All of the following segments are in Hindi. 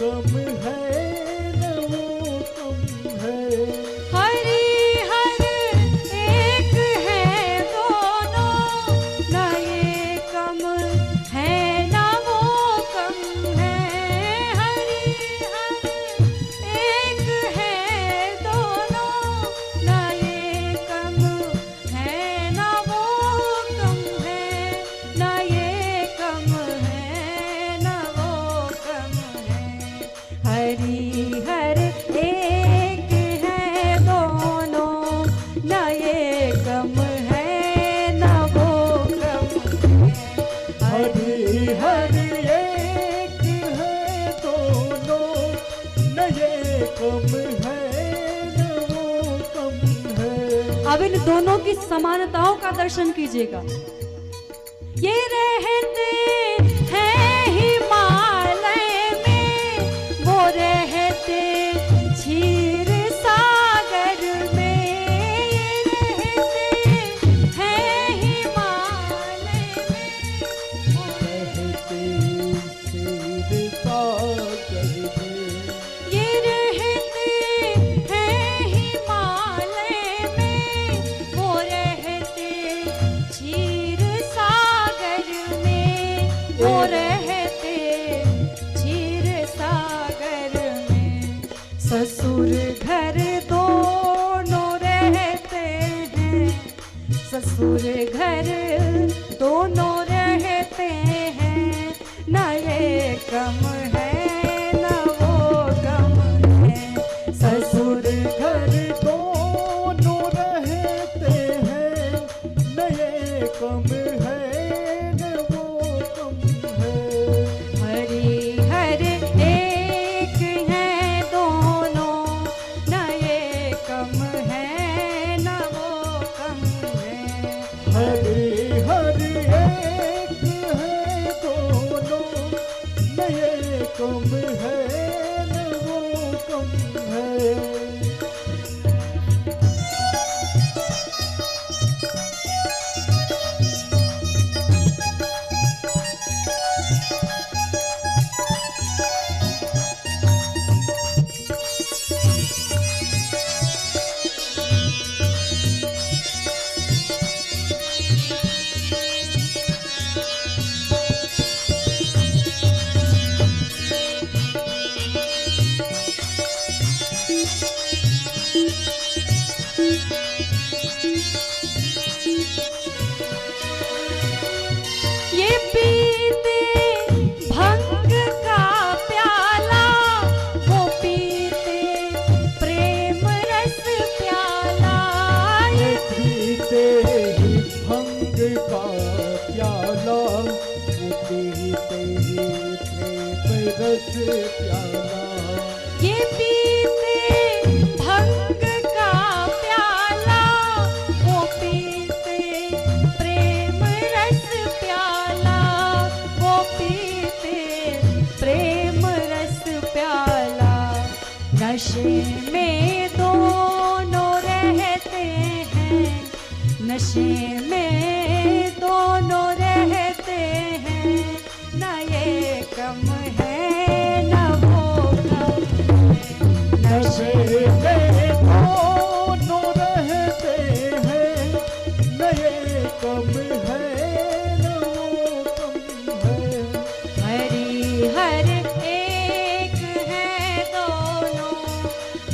कम है न वो कम है। हरि हर एक है दोनों, न ये कम है न वो कम है। हरि हर एक है दोनों, न ये कम है न वो कम है। न ये कम है न वो कम है। हरि हर एक है दोनों, न ये कम है न वो कम है। हरि हर एक है दोनों, न ये कम है न वो कम है। अब इन दोनों की समानताओं का दर्शन कीजिएगा। ये रहते हैं हिमालय में, वो रहते क्षीर सागर में। ये रहते हैं हिमालय में, वो रहते क्षीर सागर में। ये रहते हैं हिमालय में, वो रहते क्षीर सागर में। वो रहते क्षीर सागर में। ससुर घर दोनों रहते हैं, ससुर घर दोनों रहते हैं। न ये कम है न वो कम है। ससुर घर दोनों रहते हैं, न ये कम है न वो कम है। हरि हर एक है दोनों, न ये कम है न वो कम है। हरि हर एक है दोनों, न ये कम है न वो कम है। ये पीते भंग का प्याला, वो पीते प्रेम रस प्याला। ये पीते ही भंग का प्याला, वो पीते ही प्रेम रस प्याला। ये पीते भंग का प्याला, वो पीते प्रेम रस प्याला। वो पीते प्रेम रस प्याला। नशे में दोनों रहते हैं, नशे में दोनों रहते हैं। न ये कम है न वो कम है। नशे में दोनों रहते हैं, न ये कम है न वो कम है। हरि हर एक है दोनों,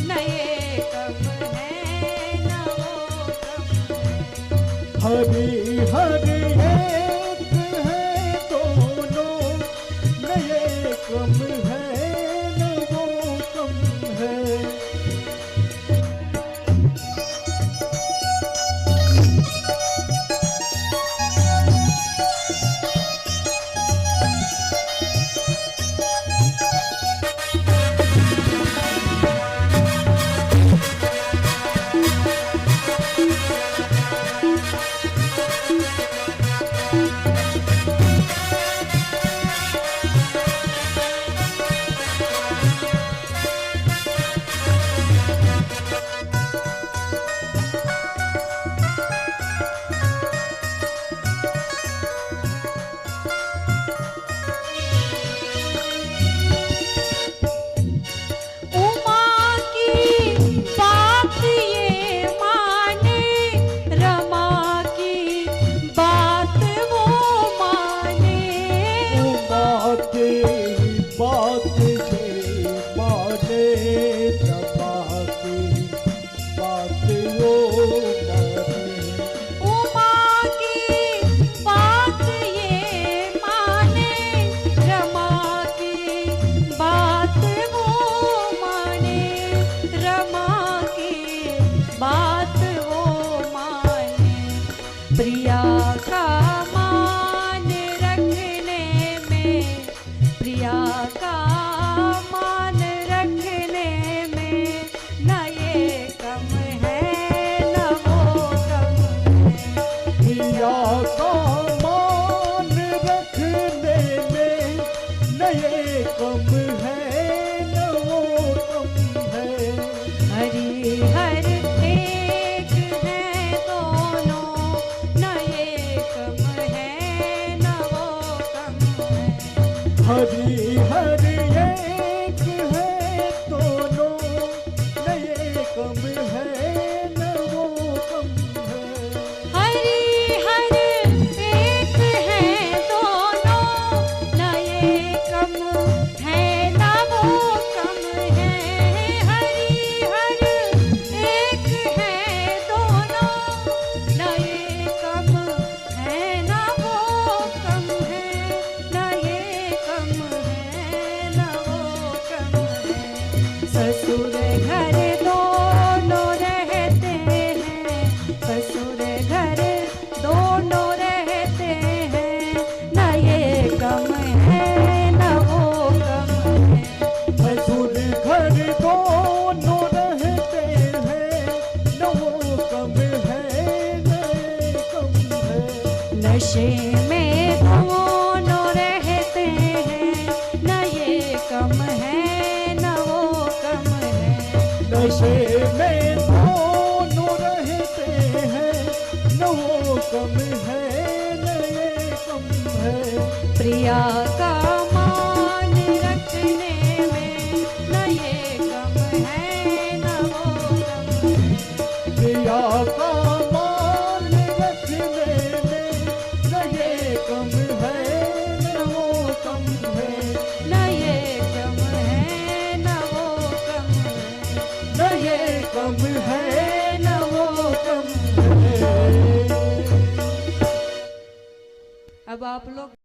न ये कम है न वो कम है। हरि हर एक है दोनों, न ये कम है न वो कम है। प्रिया का मान रखने में न ये कम है न वो कम है। प्रिया का मान रखने में न ये कम है न वो कम है। हरि हर एक है दोनों न ये कम है न वो कम है। हरि हर एक है दोनों न ये कम है न वो कम है। हरि हर एक है दोनों न ये कम है न वो कम है। हरि हर एक है दोनों न ये कम है न वो कम है। न ये कम है न वो कम है। ससुर घर दोनों रहते हैं, ससुर घर दोनों रहते हैं न ये कम है न वो कम है। ससुर घर दोनों रहते हैं न वो कम है न ये कम है। नशे में दोनों रहते हैं न ये कम है न वो कम है। नशे में दोनों रहते हैं न वो कम है न ये कम है। प्रिया का मान रखने में न ये कम है न वो कम है। प्रिया का मान रखने में न ये कम है न वो कम है। न ये कम है न वो कम है। न ये कम है न वो कम है। अब आप लोग